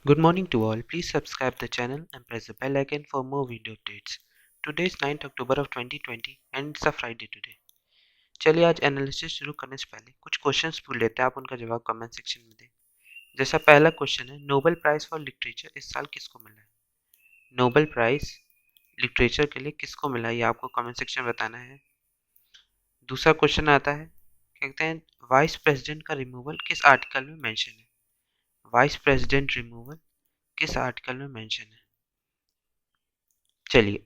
Good morning to all. Please subscribe the channel and press the bell icon for more video updates. Today is 9th October of 2020 and it's a Friday today. चलिए आज analysis शुरू करने से पहले कुछ questions पूछ लेते हैं, आप उनका जवाब कमेंट सेक्शन में दें। जैसा पहला क्वेश्चन है, नोबेल प्राइज फॉर लिटरेचर इस साल किसको मिला है? नोबेल प्राइज लिटरेचर के लिए किसको मिला है, ये आपको कमेंट सेक्शन में बताना है। दूसरा क्वेश्चन आता है, कहते हैं वाइस प्रेसिडेंट का रिमूवल किस आर्टिकल में मेंशन है? वाइस प्रेसिडेंट रिमूवल किस आर्टिकल में मेंशन है? चलिए,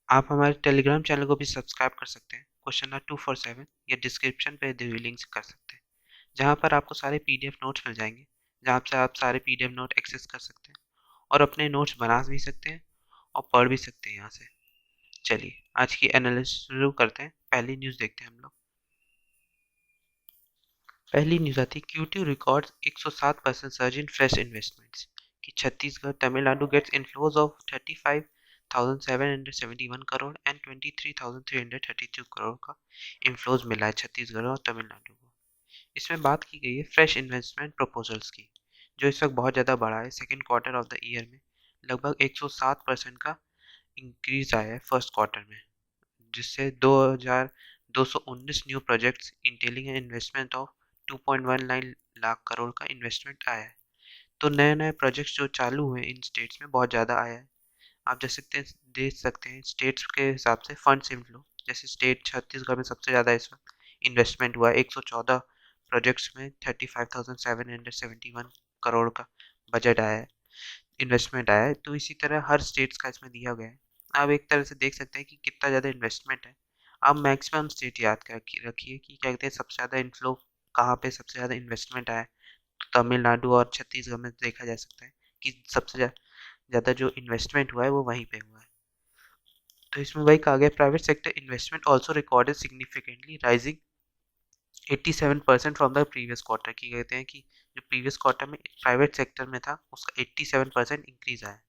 आप हमारे टेलीग्राम चैनल को भी सब्सक्राइब कर सकते हैं, क्वेश्चन नंबर 247, या डिस्क्रिप्शन पे दी हुई लिंक से कर सकते हैं, जहाँ पर आपको सारे पीडीएफ नोट्स मिल जाएंगे, जहाँ से आप सारे पीडीएफ नोट एक्सेस कर सकते हैं और अपने नोट्स बना भी सकते हैं और पढ़ भी सकते हैं यहाँ से। चलिए आज की एनालिसिस शुरू करते हैं। पहली न्यूज़ देखते हैं हम लोग। पहली न्यूज़ आती है, Q2 records 107% surge in fresh investments कि Chhattisgarh Tamil Nadu gets inflows of 35,771 crore and 23,332 crore का इनफ्लोज मिला है छत्तीसगढ़ और तमिलनाडु को। इसमें बात की गई है फ्रेश इन्वेस्टमेंट प्रपोजल्स की, जो इस वक्त बहुत ज़्यादा बढ़ा है। Second quarter of the year में लगभग 107% का इंक्रीज आया है फर्स्ट क्वार्टर में, जिससे 2,219 new projects entailing investment of 2.19 lakh crore का इन्वेस्टमेंट आया है। तो नए नए प्रोजेक्ट्स जो चालू हुए इन स्टेट्स में बहुत ज़्यादा आया है। आप देख सकते हैं स्टेट्स के हिसाब से फंड्स इनफ्लो। जैसे स्टेट छत्तीसगढ़ में सबसे ज़्यादा इस वक्त इन्वेस्टमेंट हुआ है, 114 प्रोजेक्ट्स में 35,771 करोड़ का बजट आया है, इन्वेस्टमेंट आया है। तो इसी तरह हर स्टेट्स का इसमें दिया गया है। आप एक तरह से देख सकते हैं कि कितना ज़्यादा इन्वेस्टमेंट है। आप मैक्सिमम स्टेट याद कर रखिए कि क्या कहते हैं सबसे ज़्यादा इनफ्लो कहाँ पे, सबसे ज़्यादा इन्वेस्टमेंट आया है। तो तमिलनाडु और छत्तीसगढ़ में देखा जा सकता है कि सबसे ज़्यादा जो इन्वेस्टमेंट हुआ है वो वहीं पे हुआ है। तो इसमें वही कहा गया, private sector investment also recorded significantly rising 87% from the previous quarter. की कहते हैं कि जो प्रीवियस क्वार्टर में प्राइवेट सेक्टर में था उसका 87% इंक्रीज आया।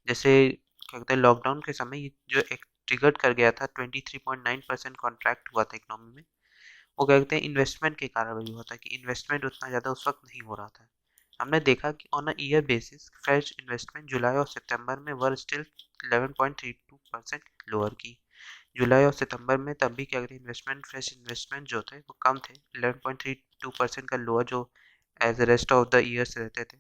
जैसे क्या कहते हैं लॉकडाउन के समय ये जो एक ट्रिगर्ड कर गया था, 23.9% कॉन्ट्रैक्ट हुआ था इकोनॉमी में, वो क्या कहते हैं इन्वेस्टमेंट के कारण वही हुआ था कि इन्वेस्टमेंट उतना ज़्यादा उस वक्त नहीं हो रहा था। हमने देखा कि on a year basis fresh investment जुलाई और सितंबर में वर स्टिल 11.32% लोअर की। जुलाई और सितंबर में तब भी क्या कहते हैं इन्वेस्टमेंट, फ्रेश इन्वेस्टमेंट जो थे वो कम थे, 11.32% का लोअर जो as the rest of the years रहते थे।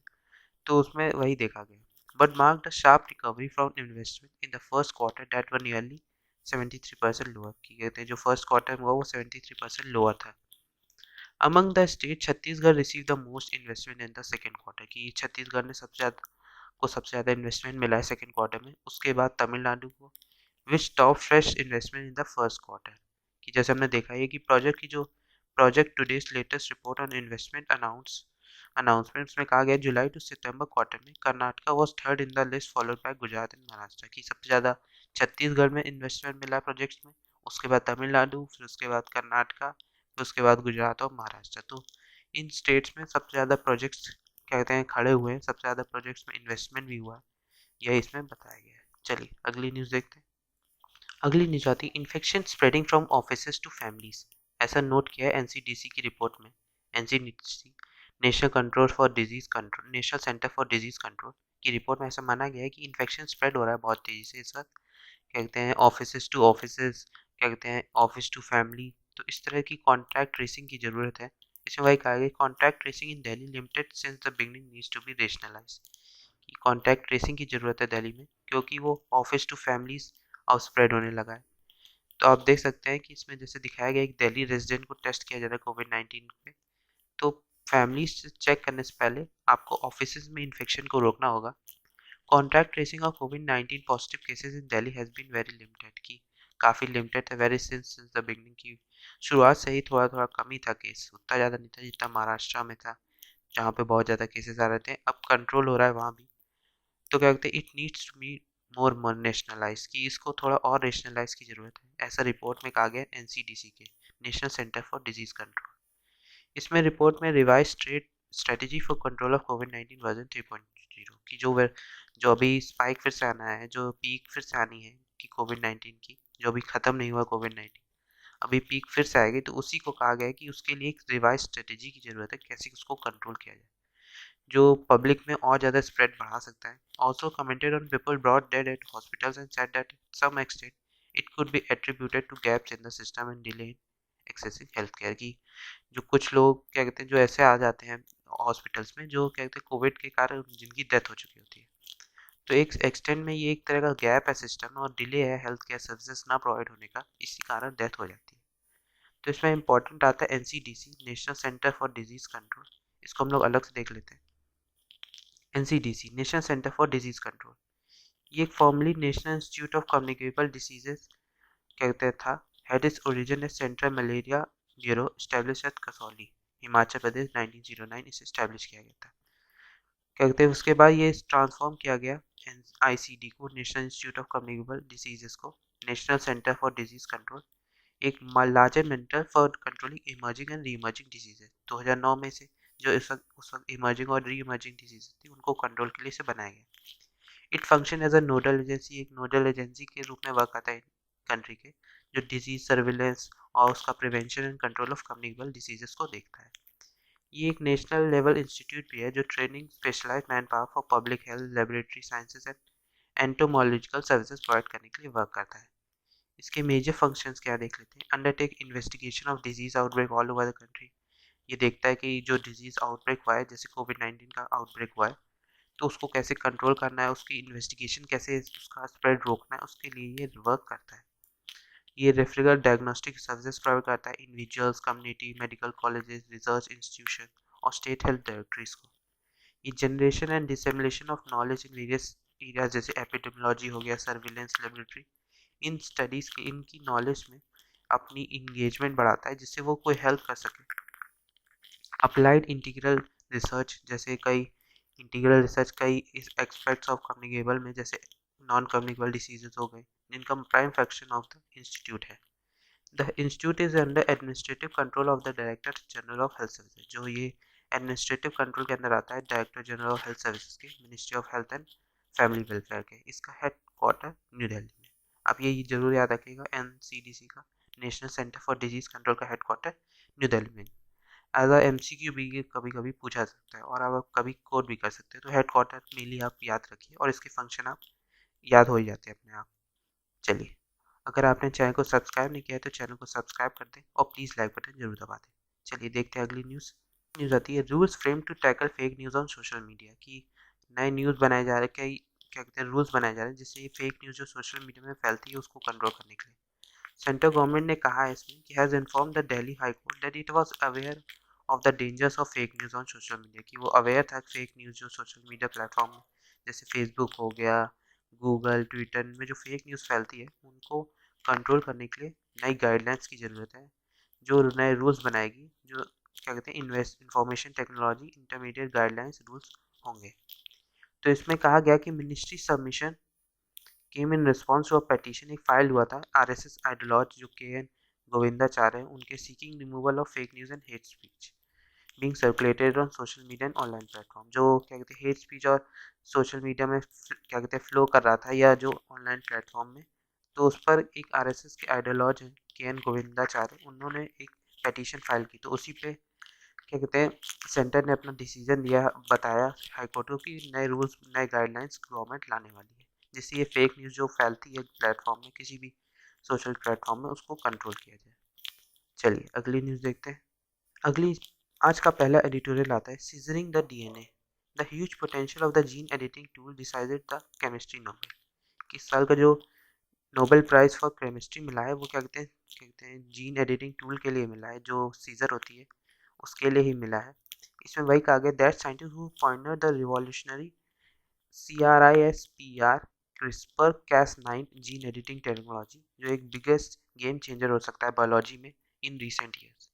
तो उसमें वही देखा गया, but marked a sharp recovery from investment in the first quarter that were nearly 73% lower. की कहते हैं जो फर्स्ट क्वार्टर में हुआ वो 73% लोअर था। Among the state Chhattisgarh receive the most investment in the second quarter. की छत्तीसगढ़ ने सबसे ज़्यादा इन्वेस्टमेंट मिला है सेकेंड क्वार्टर में। उसके बाद तमिलनाडु को, which top fresh investment in the first quarter. कि जैसे हमने देखा है कि project today's latest report on investment announcements में कहा गया जुलाई टू सितंबर क्वार्टर में Karnataka was third in the list followed by Gujarat and Maharashtra. की सबसे ज़्यादा छत्तीसगढ़ में इन्वेस्टमेंट मिला प्रोजेक्ट्स में, उसके बाद तमिलनाडु, फिर उसके बाद कर्नाटका, फिर उसके बाद गुजरात और महाराष्ट्र। तो इन स्टेट्स में सबसे ज़्यादा प्रोजेक्ट्स क्या कहते हैं खड़े हुए हैं, सबसे ज़्यादा प्रोजेक्ट्स में इन्वेस्टमेंट भी हुआ है, यह इसमें बताया गया है। चलिए अगली न्यूज़ देखते हैं। अगली न्यूज आती है, infection spreading from offices to families. ऐसा नोट किया है एनसीडीसी की रिपोर्ट में। NCDC national centre for disease control की रिपोर्ट में ऐसा माना गया है कि इन्फेक्शन स्प्रेड हो रहा है बहुत तेजी से इस वक्त। क्या कहते हैं ऑफिसेज टू ऑफिसेज, क्या कहते हैं ऑफिस टू फैमिली। तो इस तरह की कॉन्टैक्ट ट्रेसिंग की जरूरत है। इसमें वही कहा गया, contact tracing in Delhi limited since the beginning needs to be rationalise. कि कॉन्टैक्ट ट्रेसिंग की ज़रूरत है दिल्ली में, क्योंकि वो ऑफिस टू फैमिलीज अब स्प्रेड होने लगा है। तो आप देख सकते हैं कि इसमें जैसे दिखाया गया एक दिल्ली रेजिडेंट को टेस्ट किया जा रहा है कोविड-19 पे। तो फैमिलीज से चेक करने से पहले आपको ऑफिस में इन्फेक्शन को रोकना होगा। कॉन्टैक्ट ट्रेसिंग ऑफ कोविड-19 positive cases in Delhi has been very limited. की काफ़ी लिमिटेड है वेरी सिंस द बिगनिंग। की शुरुआत से ही थोड़ा थोड़ा कम ही था केस, उतना ज़्यादा नहीं था जितना महाराष्ट्र में था, जहाँ पे बहुत ज़्यादा केसेस आ रहे थे। अब कंट्रोल हो रहा है वहाँ भी। तो क्या कहते हैं it needs to be more nationalise, की इसको थोड़ा और रेशनलाइज की जरूरत है, ऐसा रिपोर्ट में कहा गया एनसीडीसी के, national centre for disease control. इसमें रिपोर्ट में revise straight strategy for control of covid version 3.0 की जो अभी स्पाइक फिर से आना है, जो पीक फिर से आनी है कि कोविड-19 की, जो अभी खत्म नहीं हुआ कोविड-19, अभी पीक फिर से आएगी। तो उसी को कहा गया है कि उसके लिए एक रिवाइज स्ट्रेटजी की जरूरत है, कैसे उसको कंट्रोल किया जाए। जो पब्लिक में और ज़्यादा स्प्रेड बढ़ा सकता है. Also commented on people brought dead at hospitals and said that to some extent it could be attributed to gaps in the system and delay in accessing healthcare. की जो कुछ लोग क्या कहते हैं जो ऐसे आ जाते हैं हॉस्पिटल्स में जो क्या कहते हैं कोविड के कारण जिनकी डेथ हो चुकी होती है, तो एक एक्सटेंड में ये एक तरह का गैप है सिस्टम में और डिले है हेल्थ केयर सर्विसेज ना प्रोवाइड होने का, इसी कारण डेथ हो जाती है. तो इसमें इंपॉर्टेंट आता है NCDC, national centre for disease control. इसको हम लोग अलग से देख लेते हैं. NCDC, national centre for disease control, ये एक formerly national institute of communicable diseases कहते था. Had its origin at central malaria bureau establish at Kasauli, Himachal Pradesh 1909 इसे एस्टेब्लिश किया गया था. क्या कहते हैं उसके बाद ये ट्रांसफॉर्म किया गया आईसीडी को, national institute of communicable diseases को, national centre for disease control, एक larger mentor for controlling emerging and re emerging diseases. 2009 में से जो उस वक्त इमर्जिंग और री इमर्जिंग डिजीजेस थी उनको कंट्रोल के लिए से बनाया गया. It function as a nodal agency, एक नोडल एजेंसी के रूप में वर्क आता है कंट्री के, जो डिजीज सर्विलेंस और उसका prevention and control of communicable diseases को देखता है. ये एक नेशनल लेवल इंस्टीट्यूट भी है जो training, specialise man power for public health, laboratory sciences and entomological services provide करने के लिए वर्क करता है. इसके मेजर फंक्शंस क्या देख लेते हैं. Undertake investigation of disease outbreak all over the country, ये देखता है कि जो डिजीज आउटब्रेक हुआ है जैसे कोविड-19 का आउटब्रेक हुआ है तो उसको कैसे कंट्रोल करना है, उसकी इन्वेस्टिगेशन कैसे उसका स्प्रेड रोकना है, उसके लिए ये वर्क करता है. ये रेफरल डायग्नोस्टिक सर्विसेज प्रोवाइड करता है individuals, community, medical colleges, research institution और स्टेट हेल्थ डायरेक्टरीज को. ये generation and dissemination of knowledge in various areas जैसे एपिडेमियोलॉजी हो गया, सर्विलेंस, लेबोरेटरी, इन स्टडीज़ की इनकी नॉलेज में अपनी इंगेजमेंट बढ़ाता है जिससे वो कोई हेल्प कर सके. अप्लाइड इंटीग्रल रिसर्च, जैसे कई इंटीग्रल रिसर्च कई इस एक्सपेक्ट्स ऑफ कम्युनिकेबल में जैसे नॉन कम्युनिकेबल डिसीजेज हो गए जिनका prime function of the institute है. The institute is under administrative control of the director general of health services, जो ये एडमिनिस्ट्रेटिव कंट्रोल के अंदर आता है director general of health services के, ministry of health and family welfare के. इसका हेड क्वार्टर न्यू दिल्ली में. आप ये जरूर याद रखिएगा, एनसीडीसी का, national centre for disease control का हेड क्वार्टर न्यू दिल्ली में. एज अ एमसीक्यू भी ये कभी कभी पूछा सकता है और आप कभी कोड भी कर सकते हैं. तो हेड क्वार्टर मेनली आप याद रखिए और इसके फंक्शन आप याद हो ही जाते हैं अपने आप. चलिए, अगर आपने चैनल को सब्सक्राइब नहीं किया है तो चैनल को सब्सक्राइब कर दें और प्लीज़ लाइक बटन जरूर दबा दें. चलिए देखते हैं अगली न्यूज़. न्यूज़ आती है rules frame to tackle fake news on social media, की नए न्यूज़ बनाए जा रहे हैं, कई क्या कहते हैं रूल्स बनाए जा रहे हैं जिससे ये फेक न्यूज़ जो सोशल मीडिया में फैलती है उसको कंट्रोल करने के लिए. सेंट्रल गवर्नमेंट ने कहा है इसमें कि has inform the Delhi high court that it was aware of the dangers of fake news on social media, कि वो अवेयर था फेक न्यूज़ जो सोशल मीडिया प्लेटफॉर्म में जैसे फेसबुक हो गया, गूगल, ट्विटर में जो फेक न्यूज़ फैलती है उनको कंट्रोल करने के लिए नई गाइडलाइंस की ज़रूरत है, जो नए रूल्स बनाएगी, जो क्या कहते हैं invest information technology intermediate guidelines rules होंगे. तो इसमें कहा गया कि ministry submission came in response to a petition, एक फाइल हुआ था आरएसएस आइडियोलॉज जो के एन गोविंदाचार्य हैं उनके, seeking removal of fake news and hate speech being circulated on social media and online platform, जो क्या कहते हैं हेट स्पीच और सोशल मीडिया में क्या कहते हैं फ्लो कर रहा था या जो ऑनलाइन प्लेटफॉर्म में, तो उस पर एक आरएसएस के आइडियोलॉज हैं के एन गोविंदाचार्य, उन्होंने एक पेटिशन फाइल की. तो उसी पे क्या कहते हैं सेंटर ने अपना डिसीजन दिया, बताया हाईकोर्ट को कि नए रूल्स नए गाइडलाइंस गवर्नमेंट लाने वाली है जिससे ये फेक न्यूज़ जो फैलती है प्लेटफॉर्म में किसी भी सोशल प्लेटफॉर्म में उसको कंट्रोल किया जाए. चलिए अगली न्यूज़ देखते हैं. अगली आज का पहला एडिटोरियल आता है scissoring the DNA, the huge potential of the gene editing tool decided the chemistry Nobel. इस साल का जो नोबेल प्राइज फॉर केमिस्ट्री मिला है वो क्या कहते हैं जीन एडिटिंग टूल के लिए मिला है, जो सीजर होती है उसके लिए ही मिला है. इसमें वही कहा गया that scientist who pointed the revolutionary CRISPR CRISPR Cas9 gene editing technology, जो एक बिगेस्ट गेम चेंजर हो सकता है बायोलॉजी में इन रिसेंट ईयर्स.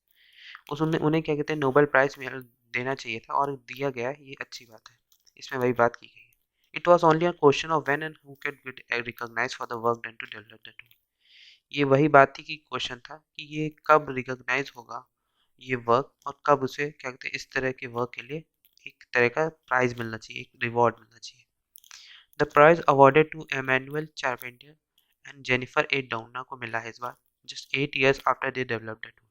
उसने उन्हें क्या कहते हैं नोबेल प्राइज देना चाहिए था और दिया गया है, ये अच्छी बात है. इसमें वही बात की गई है. It was only a question of when and who can get recognise for the work done to develop the tool. ये वही बात थी कि क्वेश्चन था कि ये कब रिकॉग्नाइज होगा ये वर्क और कब उसे क्या कहते हैं इस तरह के वर्क के लिए एक तरह का प्राइज मिलना चाहिए, एक रिवॉर्ड मिलना चाहिए. The prize awarded to Emmanuelle Charpentier and Jennifer A Doudna को मिला है इस बार, just 8 years after they developed the tool,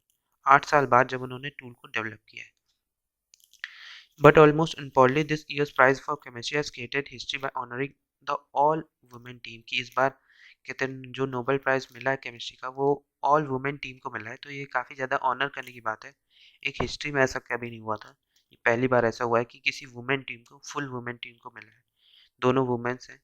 8 साल बाद जब उन्होंने टूल को डेवलप किया है. But almost importantly, this year's prize for chemistry has created history by honoring the all women team कि इस बार कहते हैं जो नोबेल प्राइज मिला है केमिस्ट्री का वो ऑल वुमेन टीम को मिला है, तो ये काफ़ी ज़्यादा ऑनर करने की बात है। एक हिस्ट्री में ऐसा कभी नहीं हुआ था, ये पहली बार ऐसा हुआ है कि किसी वुमेन टीम को फुल वुमेन टीम को मिला है, दोनों वुमेन्स हैं।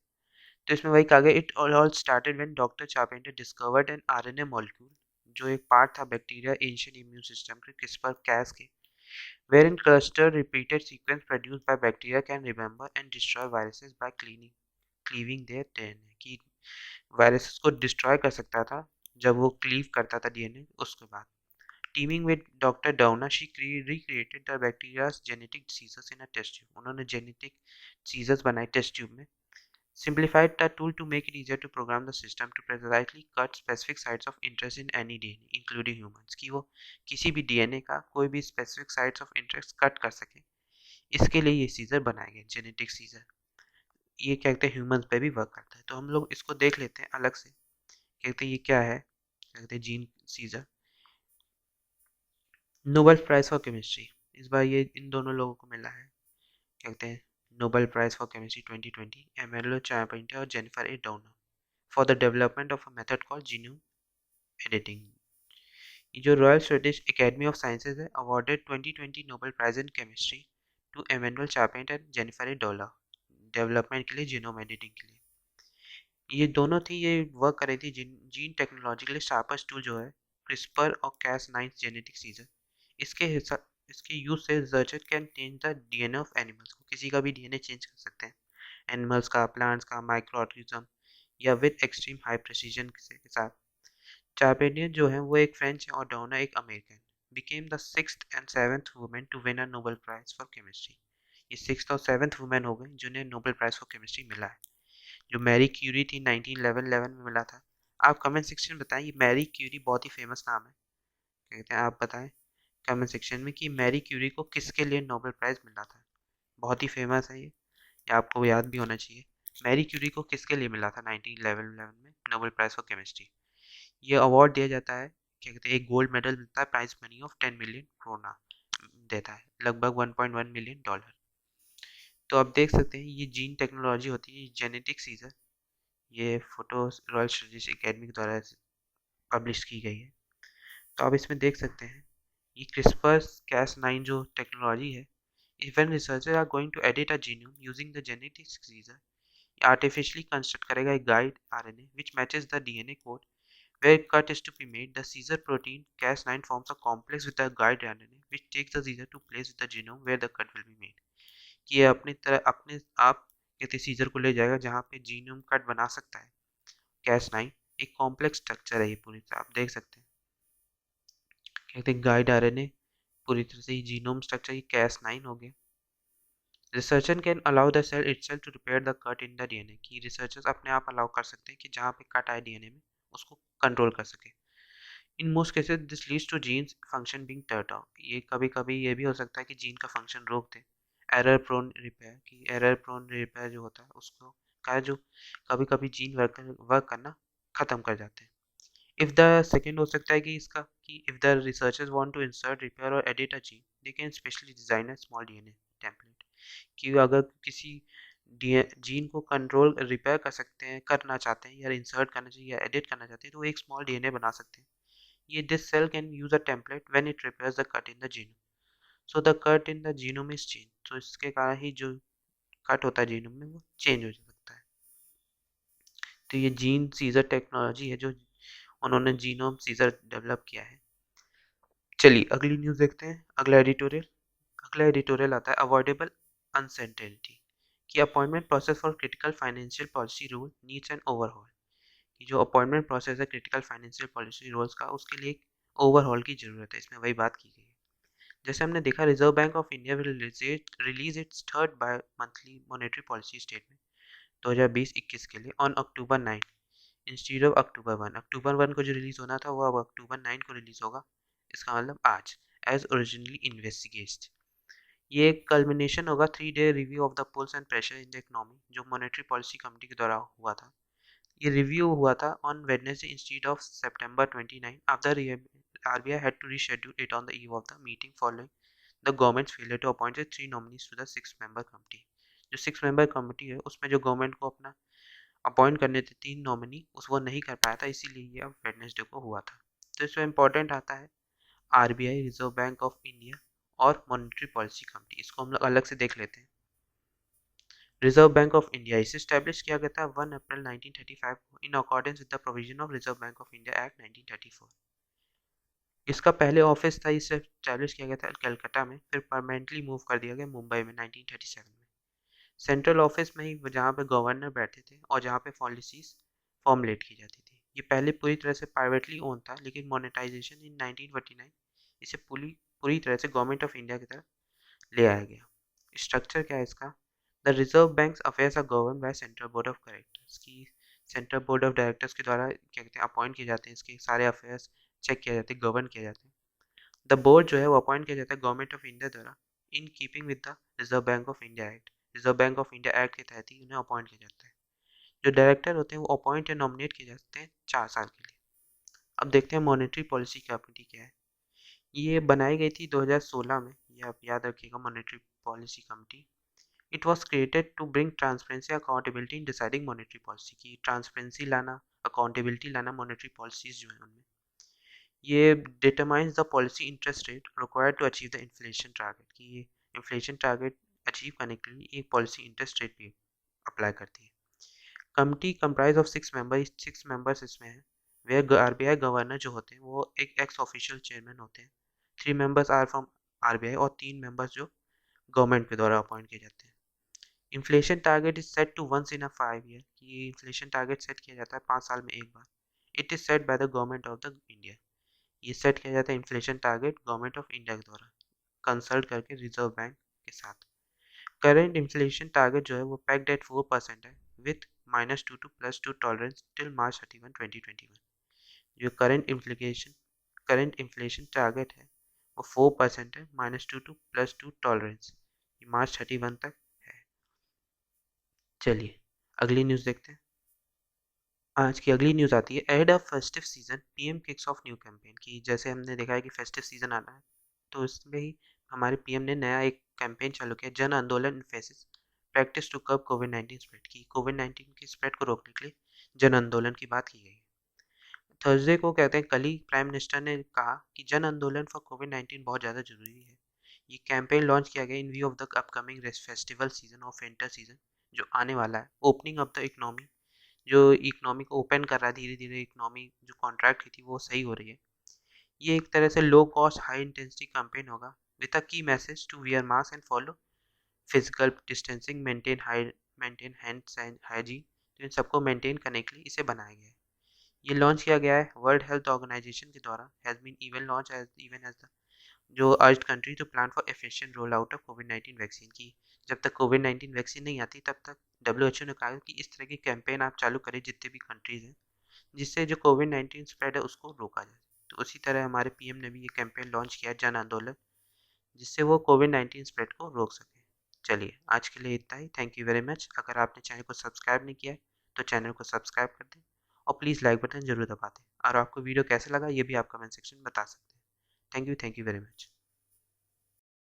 तो इसमें वही कहा गया it all started when doctor Charpentier discovered an RNA molecule जो एक पार्ट था बैक्टीरिया एंशिएंट इम्यून सिस्टम के क्रिस्पर कैस के wherein clustered repeated sequence produced by bacteria can remember and destroy viruses by cleaving their DNA कि viruses को destroy कर सकता था जब वो क्लीव करता था डीएनए उसके बाद। Teaming with doctor Doudna she recreated the bacteria's genetic diseases in a test tube, उन्होंने जेनेटिक डिसीजेस बनाए टेस्ट ट्यूब में। Simplified the tool to make it easier to program the system to precisely cut specific sites of interest in any DNA, including humans, कि वो किसी भी DNA का कोई भी specific sites of interest cut कर सके। इसके लिए ये सीजर बनाए गए, जेनेटिक सीजर। ये क्या कहते हैं ह्यूमंस पे भी वर्क करता है, तो हम लोग इसको देख लेते हैं अलग से। कहते हैं ये क्या है, कहते हैं gene scissor. Nobel prize for chemistry, इस बार ये इन दोनों लोगों को मिला है, कहते हैं Nobel prize for chemistry 2020 Emmanuelle Charpentier और Jennifer A Doudna for the development of a method called genome editing. ये जो Royal Swedish Academy of Sciences है awarded 2020 Nobel prize in chemistry to Emmanuelle Charpentier and Jennifer A Doudna development के लिए genome editing के लिए। ये दोनों थी, ये वर्क कर रही थी जीन टेक्नोलॉजी के लिए शार्पेस्ट टूल जो है क्रिस्पर और कैस 9 जेनेटिक सीजर। इसके यूज से researcher can change the DNA of animals, को किसी का भी डीएनए चेंज कर सकते हैं, एनिमल्स का, प्लांट्स का, माइक्रो ऑर्गेनिज्म या विद एक्सट्रीम हाई प्रेसिजन के साथ। चार्पेटियन जो है वो एक फ्रेंच है और डोना एक American, became the sixth and seventh women to win a Nobel prize for chemistry. ये सिक्स्थ और सेवेंथ वुमेन हो गई जिन्हें नोबेल प्राइज फॉर केमिस्ट्री मिला है। जो मैरी क्यूरी थी 1911 में मिला था। आप कमेंट सेक्शन में बताएं, ये मैरी क्यूरी बहुत ही फेमस नाम है, कहते हैं आप बताएं कमेंट सेक्शन में कि मैरी क्यूरी को किसके लिए नोबेल प्राइज मिला था। बहुत ही फेमस है ये आपको याद भी होना चाहिए। मैरी क्यूरी को किसके लिए मिला था 1911 में नोबेल प्राइज फॉर केमिस्ट्री। ये अवार्ड दिया जाता है, क्या कहते हैं, एक गोल्ड मेडल मिलता है, prize money of 10 million krona देता है, लगभग 1.1 मिलियन डॉलर। तो आप देख सकते हैं ये जीन टेक्नोलॉजी होती है, जेनेटिक सीजर। ये फोटो रॉयल स्वीडिश एकेडमी के द्वारा पब्लिश की गई है, तो आप इसमें देख सकते हैं ये क्रिस्पर कैस 9 जो टेक्नोलॉजी है। Even researcher are going to edit a genome using the genetic scissor, artificially construct करेगा एक guide RNA which matches the DNA code where cut is to be made. The Caesar protein Cas9 forms a complex with the guide RNA, which takes the Caesar to place with the genome where the cut will be made. कि ये अपनी तरह अपने आप कहते scissor को ले जाएगा जहाँ पे जीनोम कट बना सकता है। Cas9 एक कॉम्प्लेक्स स्ट्रक्चर है, ये पूरी तरह आप देख सकते हैं, कहते हैं गाइड आरएनए पूरी तरह से ही जीनोम स्ट्रक्चर ये Cas9 हो गया। Researcher can allow the cell itself to repair the cut in the DNA, कि रिसर्चर्स अपने आप अलाउ कर सकते हैं कि जहाँ पे कट आए डीएनए में उसको कंट्रोल कर सके। In most cases this leads to genes function being turned off, ये कभी कभी ये भी हो सकता है कि जीन का फंक्शन रोक दे। एरर प्रोन रिपेयर, कि एरर प्रोन रिपेयर जो होता है उसको का जो कभी कभी जीन वर्क करना खत्म कर जाते हैं। इफ द सेकेंड हो सकता है कि इसका कि if the researchers want to insert repair और edit a gene they can specially design a small DNA template, कि अगर किसी जीन को कंट्रोल रिपेयर कर सकते हैं, करना चाहते हैं या इंसर्ट करना चाहिए या एडिट करना चाहते हैं, तो वो एक स्मॉल डीएनए बना सकते हैं। ये this cell can use a template when it repairs the cut in the genome. So the cut in the genome is changed. तो इसके कारण ही जो कट होता है जीनोम में वो चेंज हो सकता है। तो ये जीन सीजर टेक्नोलॉजी है जो उन्होंने जीनोम सीजर डेवलप किया है। चलिए अगली न्यूज़ देखते हैं, अगला एडिटोरियल। अगला एडिटोरियल आता है अवॉइडेबल अनसर्टेनिटी, कि appointment process for critical financial policy rule needs an overhaul, कि जो अपॉइंटमेंट प्रोसेस है क्रिटिकल फाइनेंशियल पॉलिसी रूल्स का उसके लिए एक ओवरहॉल की जरूरत है, इसमें वही बात की गई है। जैसे हमने देखा reserve bank of India will release its third bimonthly monetary policy statement 2020-21 के लिए on October 9 instead of October 1। अक्टूबर 1 को जो रिलीज होना था वो अब अक्टूबर 9 को रिलीज होगा, इसका मतलब आज, एज ओरिजिनली इन्वेस्टिगेट। ये एक कल्मिनेशन होगा 3 day review of the pulls and pressure in the economy जो मॉनेटरी पॉलिसी कमेटी के द्वारा हुआ था। ये रिव्यू हुआ था on Wednesday instead of September 29 after RBI had to reschedule it on the eve of the meeting following the government failure to appoint 3 nominees to the 6 member committee. जो 6 member committee है उसमें जो government को अपना appoint करने थे 3 nominee उस वो नहीं कर पाया था, इसीलिए ये अब वेडनेसडे को हुआ था। तो इसमें इंपॉर्टेंट आता है RBI, reserve bank of India और मॉनेटरी पॉलिसी कमिटी। इसको हम लोग अलग से देख लेते हैं। रिजर्व बैंक ऑफ इंडिया इसे स्टैब्लिश किया गया था 1 अप्रैल 1935 को in accordance with the provision of reserve bank of India act 1934। इसका पहले ऑफिस था, इसे स्टैब्लिश किया गया था कलकत्ता में, फिर परमानेंटली मूव कर दिया गया मुंबई में 1937 में। सेंट्रल ऑफिस में ही जहाँ पे गवर्नर बैठे थे और जहाँ पे पॉलिसीज फॉर्मुलेट की जाती थी। ये पहले पूरी तरह से प्राइवेटली ओन था, लेकिन मोनेटाइजेशन इन 1949 इसे पूरी पूरी तरह से गवर्नमेंट ऑफ इंडिया की तरफ ले आया गया। स्ट्रक्चर क्या है इसका? The reserve bank affairs are govern by central board of directors की सेंट्रल बोर्ड ऑफ डायरेक्टर्स के द्वारा क्या कहते हैं अपॉइंट किए जाते हैं, इसके सारे अफेयर्स चेक किया जाते हैं, गवर्न किया जाते हैं। द बोर्ड जो है वो अपॉइंट किया जाता है गवर्नमेंट ऑफ इंडिया द्वारा in keeping with the reserve bank of India act. Reserve bank of India act के तहत ही उन्हें अपॉइंट किया जाता है। जो डायरेक्टर होते हैं वो अपॉइंट या नॉमिनेट किए जाते हैं 4 साल के लिए। अब देखते हैं मॉनेटरी पॉलिसी कमिटी क्या है। ये बनाई गई थी 2016 में, ये आप याद रखिएगा monetary policy committee. It was created to bring transparency accountability in deciding monetary policy की ट्रांसपेरेंसी लाना, अकाउंटेबिलिटी लाना मॉनेटरी पॉलिसीज जो है उनमें। ये determines the policy interest rate required to achieve the inflation target की ये इन्फ्लेशन टारगेट अचीव करने के लिए एक पॉलिसी इंटरेस्ट रेट भी अप्लाई करती है। Committee comprise of 6 member, 6 members इसमें है। वे आरबीआई गवर्नर जो होते हैं वो एक एक्स ऑफिशियल चेयरमैन होते हैं। 3 मेंबर्स आर फ्रॉम आरबीआई और 3 मेंबर्स जो गवर्नमेंट के द्वारा अपॉइंट किए जाते हैं। Inflation target is set to once in a 5 year कि इन्फ्लेशन टारगेट सेट किया जाता है 5 साल में एक बार। It is set by the government of the India. ये सेट किया जाता है inflation target government of India के द्वारा कंसल्ट करके रिजर्व बैंक के साथ। करेंट इन्फ्लेशन टारगेट जो है वो पैक्ड एट 4% है with -2 to +2 tolerance till March 31, 2021। जो करंट इन्फ्लेशन टारगेट है वो 4% है, -2 टू +2 टॉलरेंस, ये March 31 तक है। चलिए अगली न्यूज़ देखते हैं। आज की अगली न्यूज़ आती है ahead of festive season PM kicks off new campaign की। जैसे हमने देखा है कि फेस्टिव सीजन आना है, तो इसमें ही हमारे पीएम ने नया एक कैंपेन चालू किया, Jan Andolan faces practice to curb कोविड-19 स्प्रेड की। कोविड-19 की स्प्रेड को रोकने के लिए जन आंदोलन की बात की गई है। थर्सडे को कहते हैं कल ही प्राइम मिनिस्टर ने कहा कि जन आंदोलन फॉर कोविड-19 बहुत ज़्यादा जरूरी है। ये कैंपेन लॉन्च किया गया इन view of the upcoming festival season of winter season जो आने वाला है। ओपनिंग ऑफ द इकोनॉमी, जो इकोनॉमी को ओपन कर रहा है धीरे धीरे, इकोनॉमी जो कॉन्ट्रैक्ट की थी वो सही हो रही है। ये एक तरह से low cost high intensity campaign होगा with a key message to wear mask and follow physical distancing, maintain hands and hygiene. तो इन सबको मेंटेन करने के लिए इसे बनाया गया है। ये लॉन्च किया गया है वर्ल्ड हेल्थ ऑर्गेनाइजेशन के द्वारा, has been even launch as even as the जो urged country to plan for efficient roll out of कोविड-19 वैक्सीन की। जब तक कोविड-19 वैक्सीन नहीं आती तब तक डब्ल्यूएचओ ने कहा कि इस तरह की कैंपेन आप चालू करें जितने भी कंट्रीज हैं, जिससे जो कोविड-19 स्प्रेड है उसको रोका जाए। तो उसी तरह हमारे पीएम ने भी ये कैंपेन लॉन्च किया जन आंदोलन, जिससे वो कोविड-19 स्प्रेड को रोक सके। चलिए आज के लिए इतना ही। Thank you very much. अगर आपने चैनल को सब्सक्राइब नहीं किया है तो चैनल को सब्सक्राइब कर दें और प्लीज़ लाइक बटन जरूर दबा दें। और आपको वीडियो कैसे लगा ये भी आप कमेंट सेक्शन में बता सकते हैं। Thank you very much.